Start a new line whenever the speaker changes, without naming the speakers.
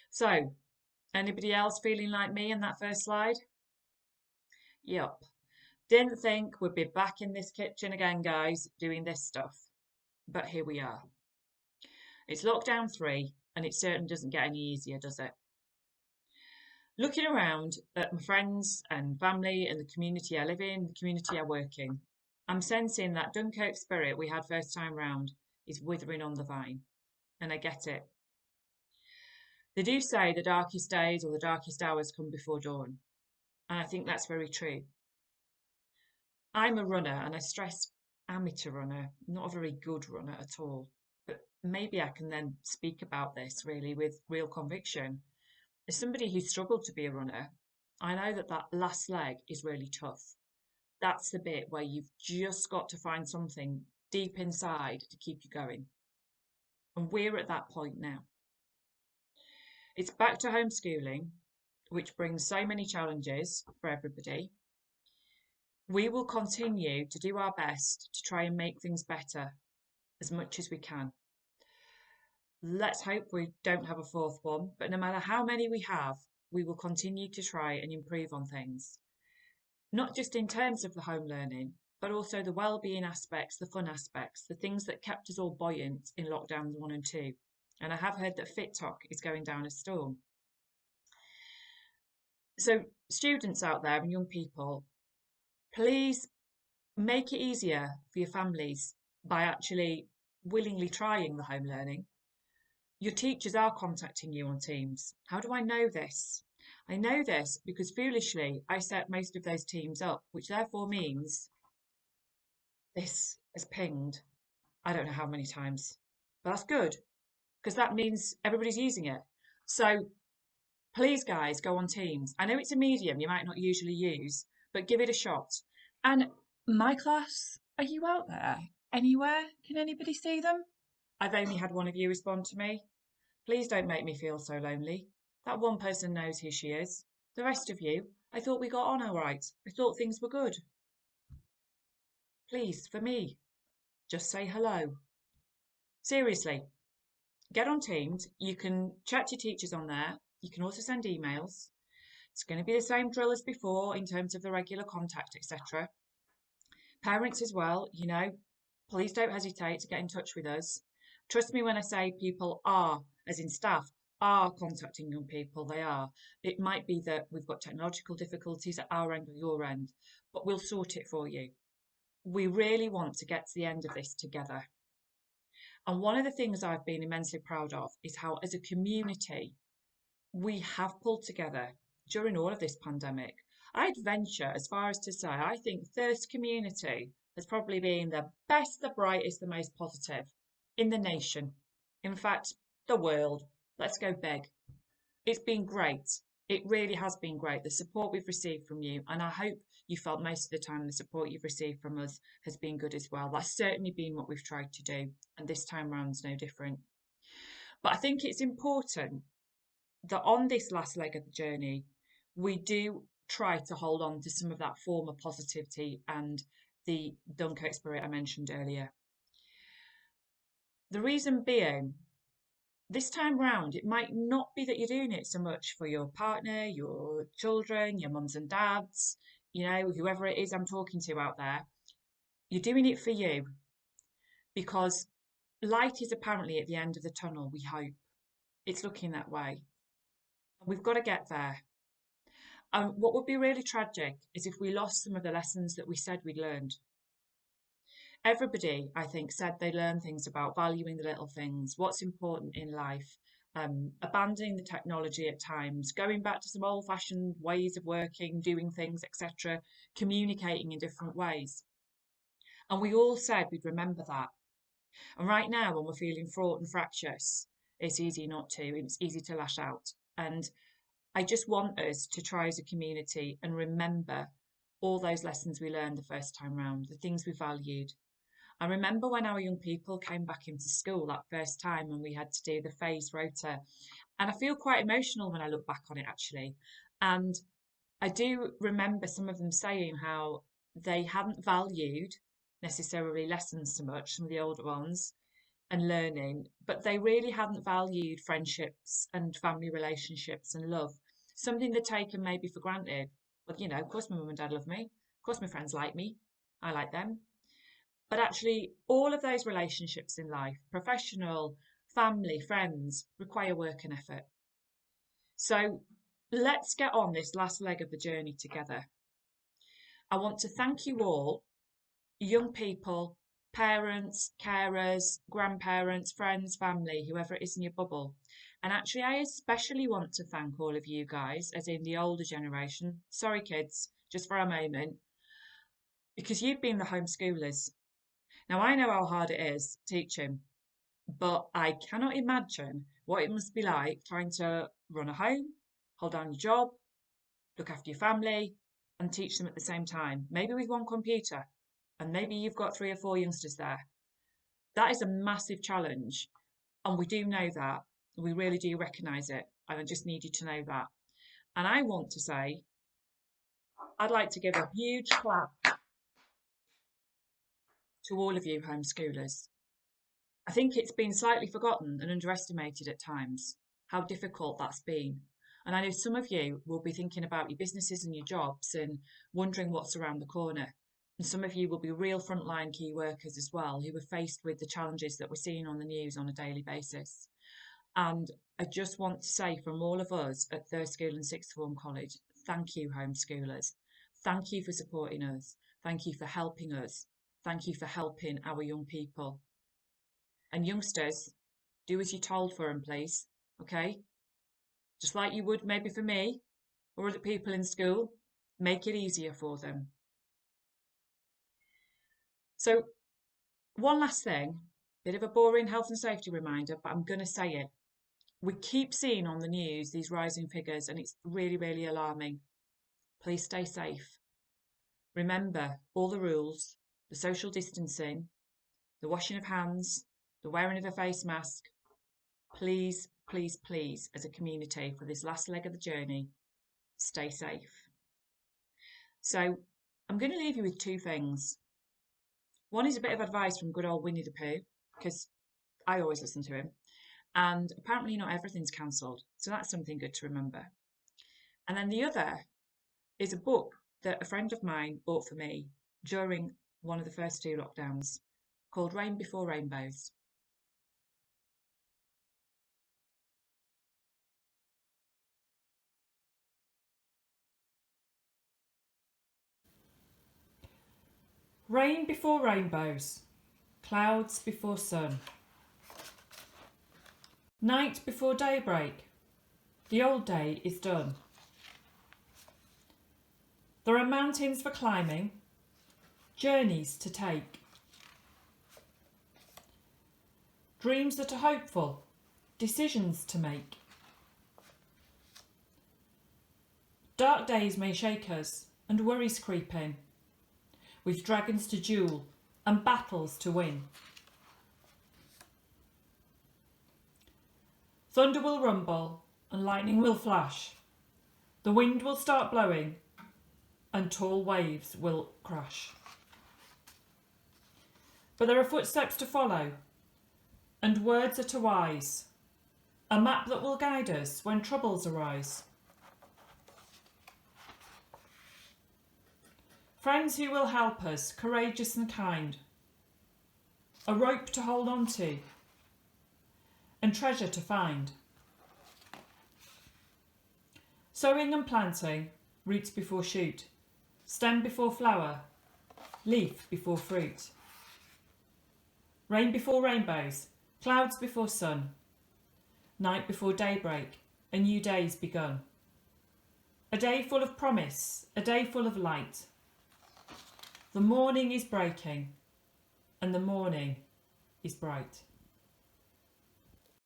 So, anybody else feeling like me in that first slide? Yup. Didn't think we'd be back in this kitchen again, guys, doing this stuff. But here we are. It's lockdown 3, and it certainly doesn't get any easier, does it? Looking around at my friends and family and the community I live in, the community I work in, I'm sensing that Dunkirk spirit we had first time round is withering on the vine. And I get it. They do say the darkest days or the darkest hours come before dawn. And I think that's very true. I'm a runner, and I stress amateur runner, not a very good runner at all. But maybe I can then speak about this really with real conviction. As somebody who struggled to be a runner, I know that that last leg is really tough. That's the bit where you've just got to find something deep inside to keep you going. And we're at that point now. It's back to homeschooling, which brings so many challenges for everybody. We will continue to do our best to try and make things better as much as we can. Let's hope we don't have a fourth one, but no matter how many we have, we will continue to try and improve on things. Not just in terms of the home learning, but also the well-being aspects, the fun aspects, the things that kept us all buoyant in lockdowns 1 and 2. And I have heard that FitTok is going down a storm. So students out there and young people, please make it easier for your families by actually willingly trying the home learning. Your teachers are contacting you on Teams. How do I know this? I know this because foolishly I set most of those teams up, which therefore means this has pinged. I don't know how many times, but that's good because that means everybody's using it. So please, guys, go on Teams. I know it's a medium you might not usually use, but give it a shot. And my class, are you out there? Anywhere? Can anybody see them? I've only had one of you respond to me. Please don't make me feel so lonely. That one person knows who she is. The rest of you, I thought we got on all right. I thought things were good. Please, for me, just say hello. Seriously, get on Teams. You can chat to your teachers on there. You can also send emails. It's going to be the same drill as before in terms of the regular contact, etc. Parents as well, please don't hesitate to get in touch with us. Trust me when I say people are, as in staff, are contacting young people. They are. It might be that we've got technological difficulties at our end or your end, but we'll sort it for you. We really want to get to the end of this together. And one of the things I've been immensely proud of is how, as a community, we have pulled together during all of this pandemic. I'd venture as far as to say I think this community has probably been the best, the brightest, the most positive in the nation. In fact, the world. Let's go big. It's been great. It really has been great. The support we've received from you, and I hope you felt most of the time the support you've received from us has been good as well. That's certainly been what we've tried to do, and this time round's no different. But I think it's important that on this last leg of the journey, we do try to hold on to some of that former positivity and the Dunkirk spirit I mentioned earlier. The reason being, this time round, it might not be that you're doing it so much for your partner, your children, your mums and dads, whoever it is I'm talking to out there. You're doing it for you because light is apparently at the end of the tunnel, we hope. It's looking that way. We've got to get there. What would be really tragic is if we lost some of the lessons that we said we'd learned. Everybody, I think, said they learned things about valuing the little things, what's important in life, abandoning the technology at times, going back to some old-fashioned ways of working, doing things, etc., communicating in different ways. And we all said we'd remember that. And right now, when we're feeling fraught and fractious, it's easy not to, it's easy to lash out. And I just want us to try as a community and remember all those lessons we learned the first time round, the things we valued. I remember when our young people came back into school that first time and we had to do the phase rota. And I feel quite emotional when I look back on it, actually. And I do remember some of them saying how they hadn't valued necessarily lessons so much, some of the older ones, and learning, but they really hadn't valued friendships and family relationships and love, something they'd taken maybe for granted. Well, you know, of course my mum and dad love me, of course my friends like me, I like them. But actually, all of those relationships in life, professional, family, friends, require work and effort. So let's get on this last leg of the journey together. I want to thank you all, young people, parents, carers, grandparents, friends, family, whoever it is in your bubble. And actually, I especially want to thank all of you guys, as in the older generation. Sorry, kids, just for a moment, because you've been the homeschoolers. Now, I know how hard it is teaching, but I cannot imagine what it must be like trying to run a home, hold down your job, look after your family, and teach them at the same time, maybe with one computer, and maybe you've got 3 or 4 youngsters there. That is a massive challenge, and we do know that. We really do recognise it, and I just need you to know that. And I want to say, I'd like to give a huge clap to all of you homeschoolers. I think it's been slightly forgotten and underestimated at times how difficult that's been. And I know some of you will be thinking about your businesses and your jobs and wondering what's around the corner. And some of you will be real frontline key workers as well, who are faced with the challenges that we're seeing on the news on a daily basis. And I just want to say from all of us at Third School and Sixth Form College, thank you, homeschoolers. Thank you for supporting us. Thank you for helping us. Thank you for helping our young people. And youngsters, do as you're told for them, please. Okay? Just like you would maybe for me or other people in school, make it easier for them. So, one last thing, bit of a boring health and safety reminder, but I'm going to say it. We keep seeing on the news these rising figures, and it's really, really alarming. Please stay safe. Remember all the rules, the social distancing, the washing of hands, the wearing of a face mask. Please, please, please, as a community, for this last leg of the journey, stay safe. So I'm going to leave you with 2 things. One is a bit of advice from good old Winnie the Pooh, because I always listen to him. And apparently not everything's cancelled. So that's something good to remember. And then the other is a book that a friend of mine bought for me during one of the first 2 lockdowns called Rain Before Rainbows. Rain before rainbows, clouds before sun. Night before daybreak, the old day is done. There are mountains for climbing, journeys to take. Dreams that are hopeful, decisions to make. Dark days may shake us and worries creep in, with dragons to duel and battles to win. Thunder will rumble and lightning will flash. The wind will start blowing and tall waves will crash. But there are footsteps to follow and words that are wise, a map that will guide us when troubles arise. Friends who will help us, courageous and kind, a rope to hold on to and treasure to find. Sowing and planting, roots before shoot, stem before flower, leaf before fruit. Rain before rainbows, clouds before sun, night before daybreak, a new day's begun. A day full of promise, a day full of light. The morning is breaking, and the morning is bright.